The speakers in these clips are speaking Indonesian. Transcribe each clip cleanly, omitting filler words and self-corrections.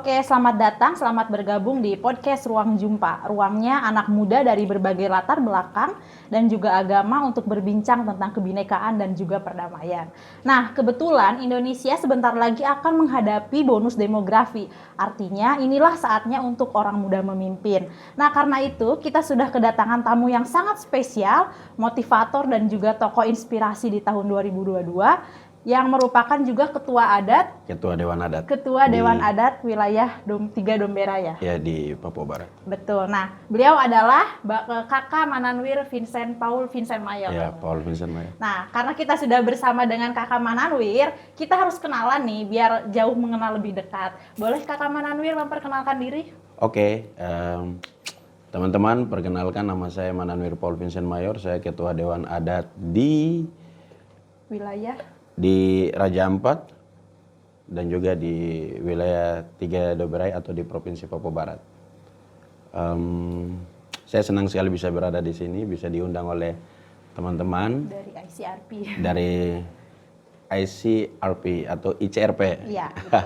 Oke, selamat datang, selamat bergabung di podcast Ruang Jumpa. Ruangnya anak muda dari berbagai latar belakang dan juga agama untuk berbincang tentang kebinekaan dan juga perdamaian. Nah, kebetulan Indonesia sebentar lagi akan menghadapi bonus demografi. Artinya, inilah saatnya untuk orang muda memimpin. Nah, karena itu kita sudah kedatangan tamu yang sangat spesial, motivator dan juga tokoh inspirasi di tahun 2022. Yang merupakan juga ketua Dewan Adat wilayah 3 Domberaya. Ya, di Papua Barat. Betul. Nah, beliau adalah Kakak Mananwir Paul Vincent Mayor. Ya, Paul Vincent Mayor. Nah, karena kita sudah bersama dengan Kakak Mananwir, kita harus kenalan nih biar jauh mengenal lebih dekat. Boleh Kakak Mananwir memperkenalkan diri? Oke, teman-teman, perkenalkan nama saya Mananwir Paul Vincent Mayor. Saya Ketua Dewan Adat di Raja Ampat dan juga di wilayah 3 Domberaya atau di Provinsi Papua Barat. Saya senang sekali bisa berada di sini, bisa diundang oleh teman-teman dari ICRP atau ICRP. Iya, betul.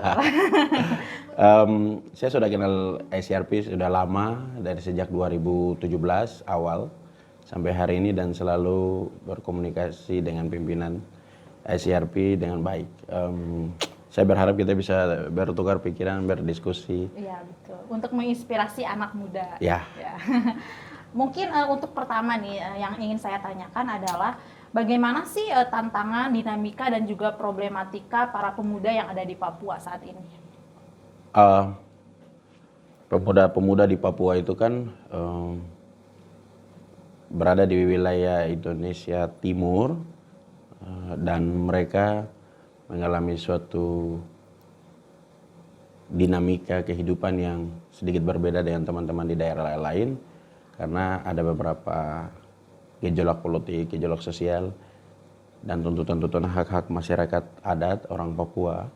Saya sudah kenal ICRP sudah lama, dari sejak 2017 awal sampai hari ini, dan selalu berkomunikasi dengan pimpinan ICRP dengan baik. Saya berharap kita bisa bertukar pikiran, berdiskusi. Iya, betul. Untuk menginspirasi anak muda. Ya. Mungkin untuk pertama nih yang ingin saya tanyakan adalah bagaimana sih tantangan, dinamika dan juga problematika para pemuda yang ada di Papua saat ini? Pemuda-pemuda di Papua itu kan berada di wilayah Indonesia Timur. Dan mereka mengalami suatu dinamika kehidupan yang sedikit berbeda dengan teman-teman di daerah lain, karena ada beberapa gejolak politik, gejolak sosial, dan tuntutan-tuntutan hak-hak masyarakat adat orang Papua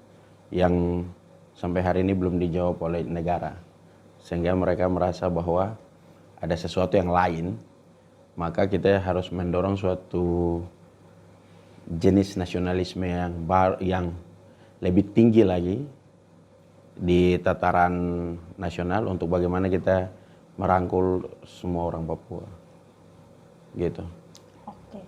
yang sampai hari ini belum dijawab oleh negara, sehingga mereka merasa bahwa ada sesuatu yang lain. Maka kita harus mendorong suatu jenis nasionalisme yang lebih tinggi lagi di tataran nasional untuk bagaimana kita merangkul semua orang Papua, gitu. Oke,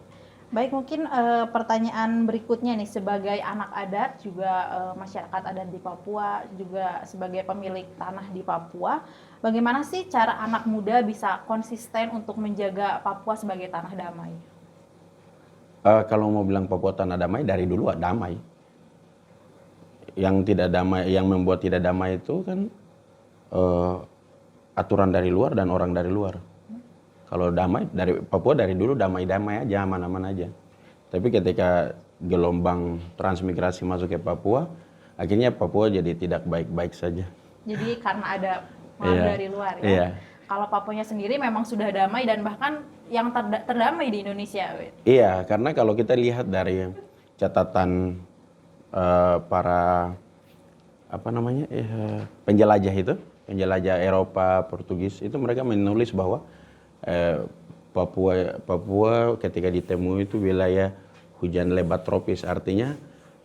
baik, mungkin pertanyaan berikutnya nih, sebagai anak adat juga masyarakat adat di Papua, juga sebagai pemilik tanah di Papua, bagaimana sih cara anak muda bisa konsisten untuk menjaga Papua sebagai tanah damai? Kalau mau bilang Papua tanah damai, dari dulu damai. Yang tidak damai, yang membuat tidak damai itu kan aturan dari luar dan orang dari luar. Kalau damai, dari Papua dari dulu damai-damai aja, aman-aman aja. Tapi ketika gelombang transmigrasi masuk ke Papua, akhirnya Papua jadi tidak baik-baik saja. Jadi karena ada pengaruh dari luar ya? Iya. Kalau Papuanya sendiri memang sudah damai dan bahkan yang terdamai di Indonesia. Iya, karena kalau kita lihat dari catatan para penjelajah Eropa, Portugis, itu mereka menulis bahwa Papua ketika ditemui itu wilayah hujan lebat tropis, artinya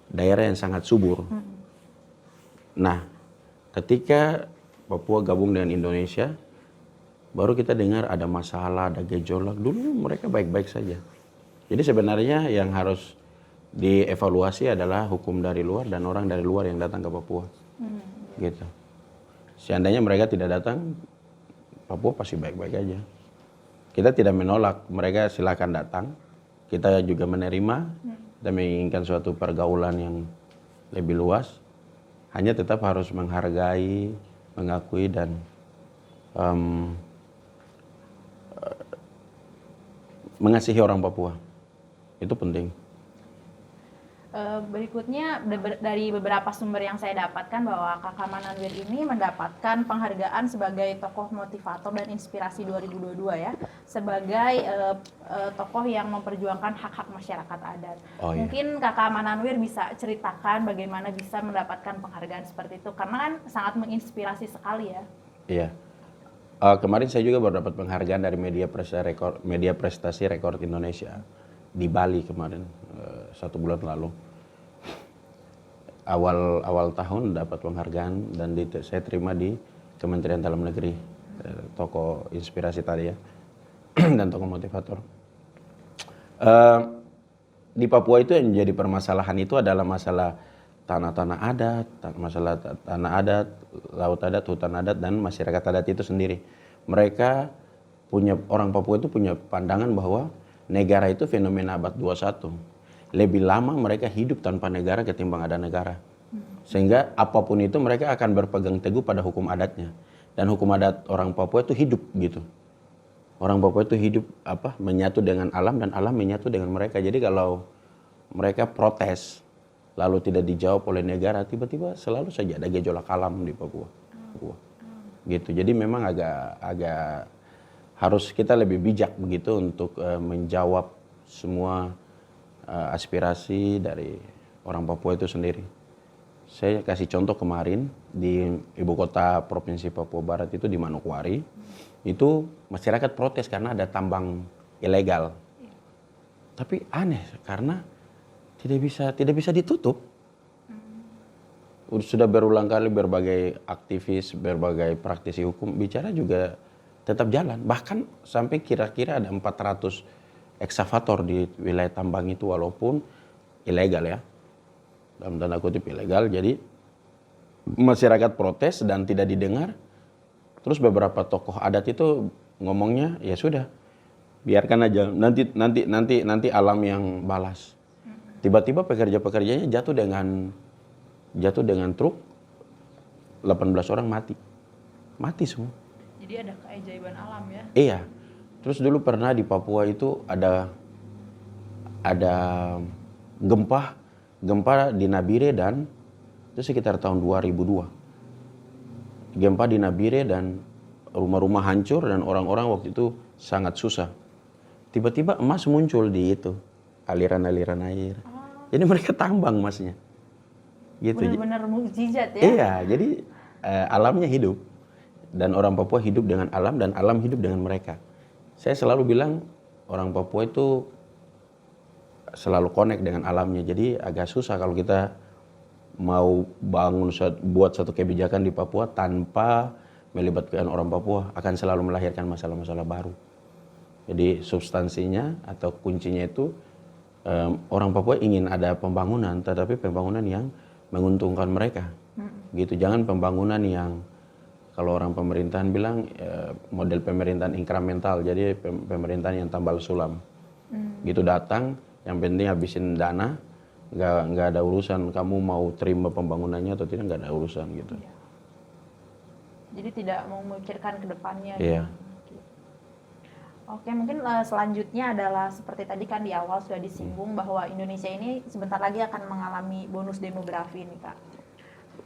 daerah yang sangat subur. Nah, ketika Papua gabung dengan Indonesia, baru kita dengar ada masalah, ada gejolak. Dulu mereka baik-baik saja. Jadi sebenarnya yang harus dievaluasi adalah hukum dari luar dan orang dari luar yang datang ke Papua. Gitu. Seandainya mereka tidak datang, Papua pasti baik-baik aja. Kita tidak menolak, mereka silakan datang. Kita juga menerima, kita menginginkan suatu pergaulan yang lebih luas. Hanya tetap harus menghargai, mengakui, dan mengasihi orang Papua. Itu penting. Berikutnya, dari beberapa sumber yang saya dapatkan bahwa Kakak Mananwir ini mendapatkan penghargaan sebagai tokoh motivator dan inspirasi 2022 ya, sebagai tokoh yang memperjuangkan hak-hak masyarakat adat. Mungkin Kakak Mananwir bisa ceritakan bagaimana bisa mendapatkan penghargaan seperti itu, karena kan sangat menginspirasi sekali ya. Iya. Kemarin saya juga baru dapat penghargaan dari Media Prestasi Rekor Indonesia di Bali kemarin, 1 bulan lalu. awal tahun dapat penghargaan dan saya terima di Kementerian Dalam Negeri, tokoh inspirasi tadi ya dan tokoh motivator. Di Papua itu yang menjadi permasalahan itu adalah masalah tanah-tanah adat, masalah tanah adat, laut adat, hutan adat, dan masyarakat adat itu sendiri. Mereka orang Papua itu punya pandangan bahwa negara itu fenomena abad 21. Lebih lama mereka hidup tanpa negara ketimbang ada negara. Sehingga apapun itu mereka akan berpegang teguh pada hukum adatnya. Dan hukum adat orang Papua itu hidup gitu. Orang Papua itu hidup menyatu dengan alam dan alam menyatu dengan mereka. Jadi kalau mereka protes lalu tidak dijawab oleh negara, tiba-tiba selalu saja ada gejolak alam di Papua. Gitu. Jadi memang agak harus kita lebih bijak begitu untuk menjawab semua aspirasi dari orang Papua itu sendiri. Saya kasih contoh kemarin di ibu kota Provinsi Papua Barat itu di Manokwari. Itu masyarakat protes karena ada tambang ilegal. Tapi aneh karena tidak bisa ditutup. Sudah berulang kali berbagai aktivis, berbagai praktisi hukum bicara juga tetap jalan. Bahkan sampai kira-kira ada 400 eksavator di wilayah tambang itu walaupun ilegal ya. Dalam tanda kutip ilegal. Jadi masyarakat protes dan tidak didengar. Terus beberapa tokoh adat itu ngomongnya ya sudah biarkan aja nanti alam yang balas. Tiba-tiba pekerja-pekerjanya jatuh dengan truk 18 orang mati semua. Jadi ada keajaiban alam ya? Iya. Terus dulu pernah di Papua itu ada gempa di Nabire dan itu sekitar tahun 2002. Gempa di Nabire dan rumah-rumah hancur dan orang-orang waktu itu sangat susah. Tiba-tiba emas muncul di itu, aliran-aliran air. Jadi mereka tambang emasnya. Gitu. Benar-benar mukjizat ya? Iya, jadi alamnya hidup. Dan orang Papua hidup dengan alam dan alam hidup dengan mereka. Saya selalu bilang orang Papua itu selalu connect dengan alamnya. Jadi agak susah kalau kita mau buat satu kebijakan di Papua tanpa melibatkan orang Papua akan selalu melahirkan masalah-masalah baru. Jadi substansinya atau kuncinya itu orang Papua ingin ada pembangunan, tetapi pembangunan yang menguntungkan mereka. Gitu, jangan pembangunan yang kalau orang pemerintahan bilang model pemerintahan inkremental, jadi pemerintahan yang tambal sulam. Gitu datang, yang penting habisin dana. Nggak ada urusan kamu mau terima pembangunannya atau tidak, nggak ada urusan gitu. Ya. Jadi tidak memikirkan ke depannya. Iya. Gitu. Oke, mungkin selanjutnya adalah seperti tadi kan di awal sudah disinggung bahwa Indonesia ini sebentar lagi akan mengalami bonus demografi nih Kak.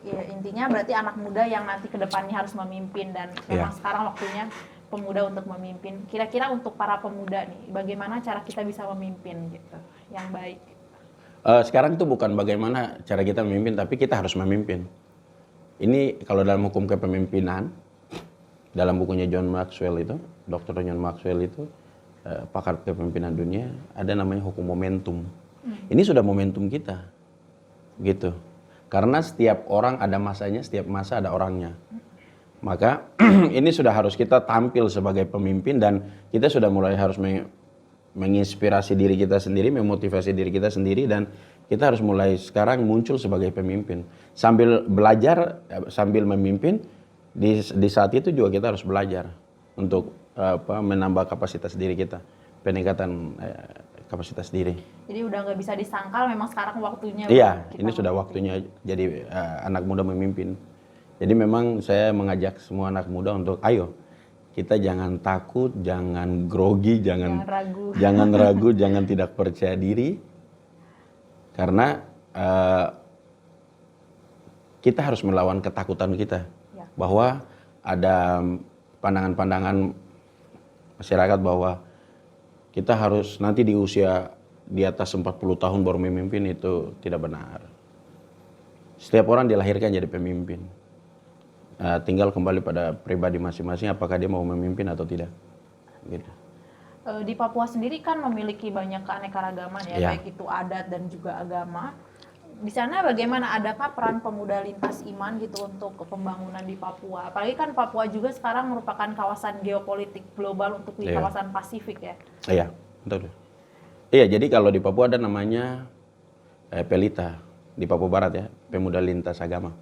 Ya, intinya berarti anak muda yang nanti ke depannya harus memimpin dan memang sekarang waktunya pemuda untuk memimpin. Kira-kira untuk para pemuda nih, bagaimana cara kita bisa memimpin gitu, yang baik? Sekarang itu bukan bagaimana cara kita memimpin, tapi kita harus memimpin. Ini kalau dalam hukum kepemimpinan, dalam bukunya John Maxwell itu, Dr. John Maxwell itu, pakar kepemimpinan dunia, ada namanya hukum momentum. Ini sudah momentum kita, gitu. Karena setiap orang ada masanya, setiap masa ada orangnya. Maka ini sudah harus kita tampil sebagai pemimpin dan kita sudah mulai harus menginspirasi diri kita sendiri, memotivasi diri kita sendiri dan kita harus mulai sekarang muncul sebagai pemimpin. Sambil belajar, sambil memimpin, di saat itu juga kita harus belajar untuk menambah kapasitas diri kita, peningkatan kapasitas diri. Jadi udah nggak bisa disangkal, memang sekarang waktunya. Iya, ini sudah waktunya jadi anak muda memimpin. Jadi memang saya mengajak semua anak muda untuk ayo, kita jangan takut, jangan grogi, jangan ragu, jangan tidak percaya diri. Karena kita harus melawan ketakutan kita. Ya. Bahwa ada pandangan-pandangan masyarakat bahwa kita harus nanti di usia di atas 40 tahun baru memimpin, itu tidak benar. Setiap orang dilahirkan jadi pemimpin. Tinggal kembali pada pribadi masing-masing apakah dia mau memimpin atau tidak. Gitu. Di Papua sendiri kan memiliki banyak keanekaragaman ya, baik itu adat dan juga agama. Di sana bagaimana, adakah peran pemuda lintas iman gitu untuk pembangunan di Papua? Apalagi kan Papua juga sekarang merupakan kawasan geopolitik global untuk di kawasan Pasifik ya. Iya, betul. Iya, jadi kalau di Papua ada namanya Pelita di Papua Barat ya, pemuda lintas agama.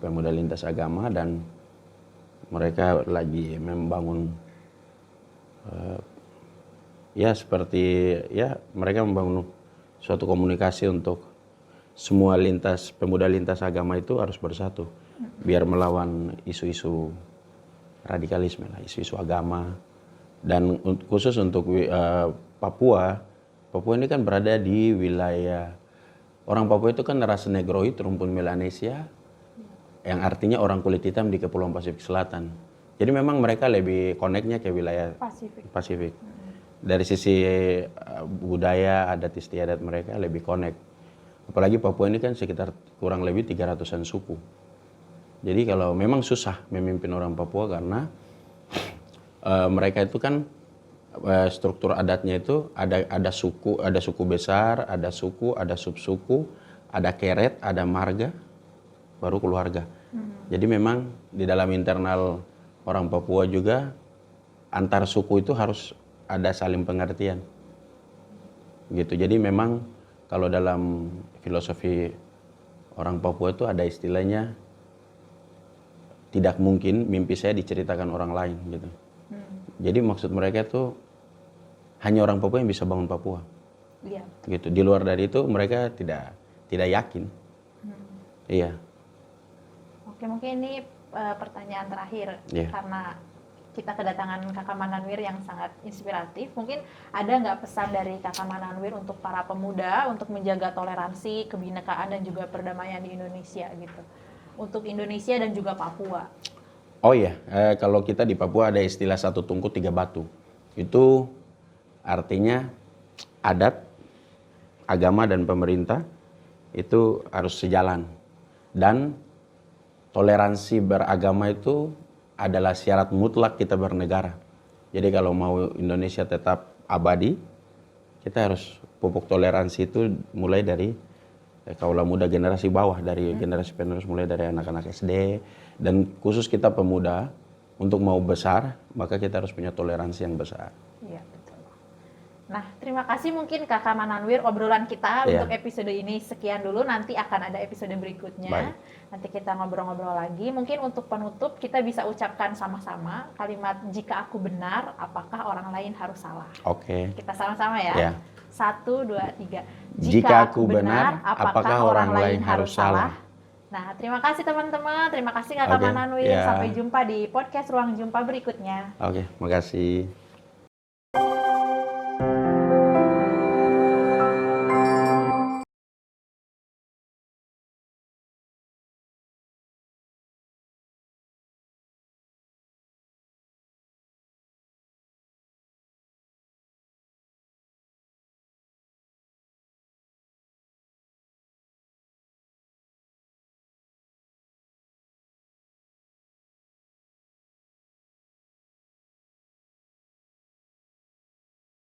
Pemuda lintas agama, dan mereka lagi membangun ya seperti ya mereka membangun suatu komunikasi untuk semua pemuda lintas agama itu harus bersatu biar melawan isu-isu radikalisme lah, isu-isu agama. Dan khusus untuk Papua ini kan berada di wilayah, orang Papua itu kan ras Negroid, rumpun Melanesia, yang artinya orang kulit hitam di Kepulauan Pasifik Selatan. Jadi memang mereka lebih connect-nya ke wilayah Pasifik. Dari sisi budaya, adat istiadat mereka lebih connect. Apalagi Papua ini kan sekitar kurang lebih 300-an suku. Jadi kalau memang susah memimpin orang Papua karena mereka itu kan struktur adatnya itu ada suku besar, ada suku, ada subsuku, ada keret, ada marga, baru keluarga. Jadi memang di dalam internal orang Papua juga antar suku itu harus ada saling pengertian. Gitu. Jadi memang kalau dalam filosofi orang Papua itu ada istilahnya, tidak mungkin mimpi saya diceritakan orang lain gitu. Jadi maksud mereka itu hanya orang Papua yang bisa bangun Papua. Iya. Gitu. Di luar dari itu mereka tidak yakin. Iya. Oke, mungkin ini pertanyaan terakhir karena kita kedatangan Kakak Mananwir yang sangat inspiratif. Mungkin ada nggak pesan dari Kakak Mananwir untuk para pemuda untuk menjaga toleransi, kebinekaan dan juga perdamaian di Indonesia gitu, untuk Indonesia dan juga Papua? Oh iya, kalau kita di Papua ada istilah satu tungku tiga batu. Itu artinya adat, agama dan pemerintah itu harus sejalan, dan toleransi beragama itu adalah syarat mutlak kita bernegara. Jadi kalau mau Indonesia tetap abadi, kita harus pupuk toleransi itu mulai dari kaula muda generasi bawah, dari generasi penerus, mulai dari anak-anak SD, dan khusus kita pemuda untuk mau besar, maka kita harus punya toleransi yang besar. Iya, betul. Nah, terima kasih mungkin Kakak Mananwir, obrolan kita untuk episode ini sekian dulu, nanti akan ada episode berikutnya. Baik. Nanti kita ngobrol-ngobrol lagi. Mungkin untuk penutup kita bisa ucapkan sama-sama kalimat, jika aku benar, apakah orang lain harus salah? Oke. Kita sama-sama ya. 1, 2, 3. Jika aku benar, apakah orang lain harus salah? Nah, terima kasih teman-teman. Terima kasih Kakak Mananwir. Sampai jumpa di podcast Ruang Jumpa berikutnya. Oke, makasih.